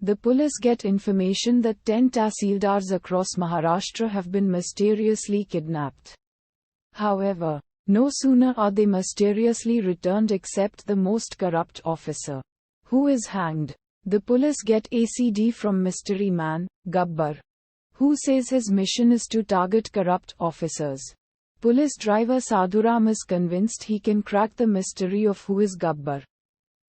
The police get information that 10 Tahsildars across Maharashtra have been mysteriously kidnapped. However, no sooner are they mysteriously returned except the most corrupt officer, who is hanged. The police get ACD from mystery man, Gabbar, who says his mission is to target corrupt officers. Police driver Sadhuram is convinced he can crack the mystery of who is Gabbar,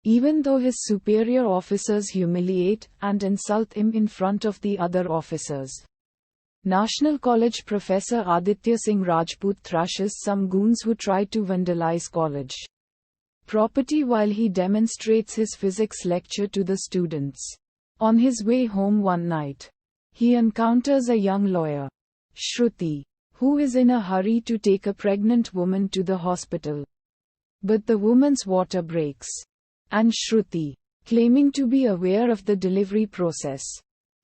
even though his superior officers humiliate and insult him in front of the other officers. National College professor Aditya Singh Rajput thrashes some goons who try to vandalize college property while he demonstrates his physics lecture to the students. On his way home one night, he encounters a young lawyer, Shruti, who is in a hurry to take a pregnant woman to the hospital. But the woman's water breaks, and Shruti, claiming to be aware of the delivery process,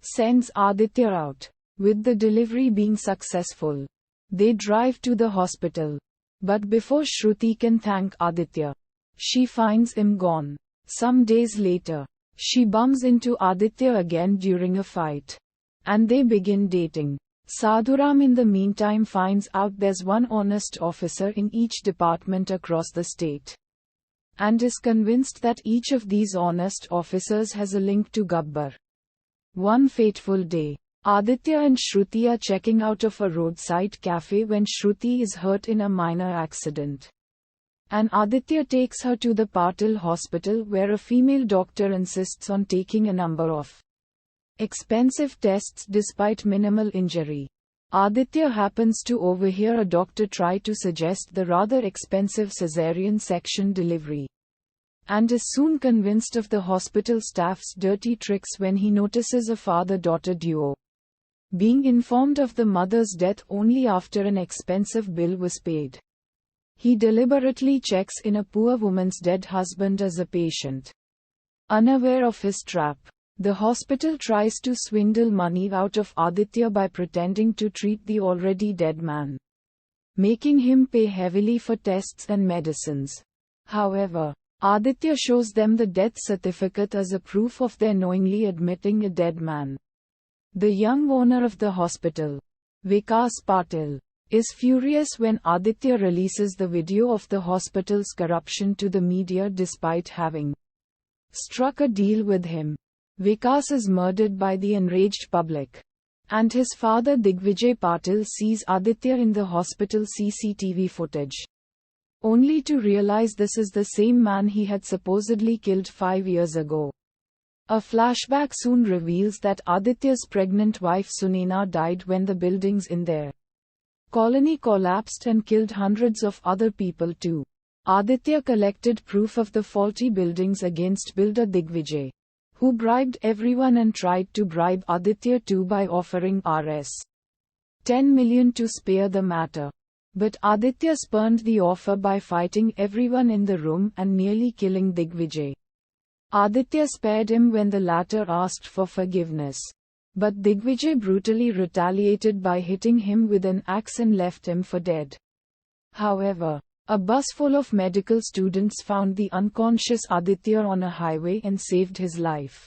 sends Aditya out. With the delivery being successful, they drive to the hospital. But before Shruti can thank Aditya, she finds him gone. Some days later, she bumps into Aditya again during a fight, and they begin dating. Sadhuram in the meantime finds out there's one honest officer in each department across the state, and is convinced that each of these honest officers has a link to Gabbar. One fateful day, Aditya and Shruti are checking out of a roadside cafe when Shruti is hurt in a minor accident, and Aditya takes her to the Patil hospital where a female doctor insists on taking a number of expensive tests despite minimal injury. Aditya happens to overhear a doctor try to suggest the rather expensive cesarean section delivery, and is soon convinced of the hospital staff's dirty tricks when he notices a father-daughter duo being informed of the mother's death only after an expensive bill was paid. He deliberately checks in a poor woman's dead husband as a patient. Unaware of his trap, the hospital tries to swindle money out of Aditya by pretending to treat the already dead man, making him pay heavily for tests and medicines. However, Aditya shows them the death certificate as a proof of their knowingly admitting a dead man. The young owner of the hospital, Vikas Patil, is furious when Aditya releases the video of the hospital's corruption to the media despite having struck a deal with him. Vikas is murdered by the enraged public, and his father Digvijay Patil sees Aditya in the hospital CCTV footage, only to realize this is the same man he had supposedly killed 5 years ago. A flashback soon reveals that Aditya's pregnant wife Sunena died when the buildings in their colony collapsed and killed hundreds of other people too. Aditya collected proof of the faulty buildings against builder Digvijay, who bribed everyone and tried to bribe Aditya too by offering Rs. 10 million to spare the matter. But Aditya spurned the offer by fighting everyone in the room and nearly killing Digvijay. Aditya spared him when the latter asked for forgiveness, but Digvijay brutally retaliated by hitting him with an axe and left him for dead. However, a bus full of medical students found the unconscious Aditya on a highway and saved his life.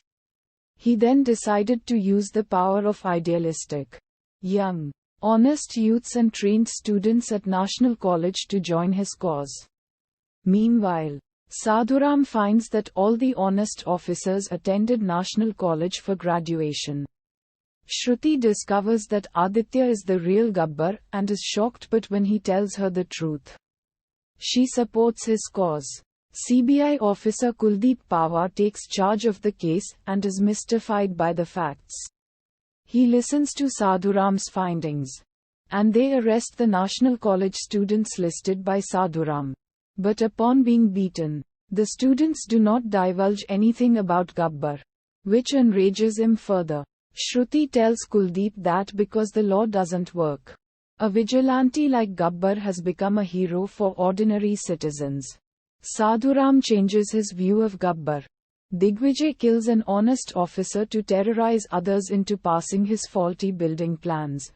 He then decided to use the power of idealistic, young, honest youths and trained students at National College to join his cause. Meanwhile, Sadhuram finds that all the honest officers attended National College for graduation. Shruti discovers that Aditya is the real Gabbar and is shocked, but when he tells her the truth, she supports his cause. CBI officer Kuldeep Pawar takes charge of the case and is mystified by the facts. He listens to Sadhuram's findings, and they arrest the National College students listed by Sadhuram. But upon being beaten, the students do not divulge anything about Gabbar, which enrages him further. Shruti tells Kuldeep that because the law doesn't work, a vigilante like Gabbar has become a hero for ordinary citizens. Sadhuram changes his view of Gabbar. Digvijay kills an honest officer to terrorize others into passing his faulty building plans.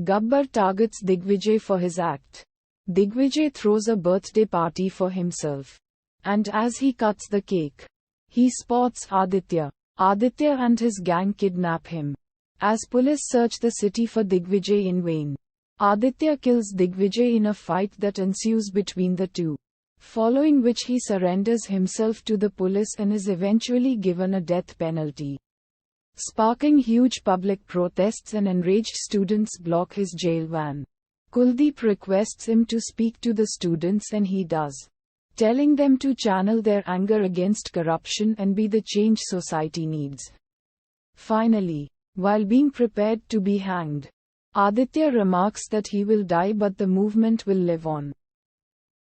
Gabbar targets Digvijay for his act. Digvijay throws a birthday party for himself, and as he cuts the cake, he spots Aditya. Aditya and his gang kidnap him. As police search the city for Digvijay in vain, Aditya kills Digvijay in a fight that ensues between the two, following which he surrenders himself to the police and is eventually given a death penalty, sparking huge public protests and enraged students block his jail van. Kuldeep requests him to speak to the students and he does, telling them to channel their anger against corruption and be the change society needs. Finally, while being prepared to be hanged, Aditya remarks that he will die but the movement will live on.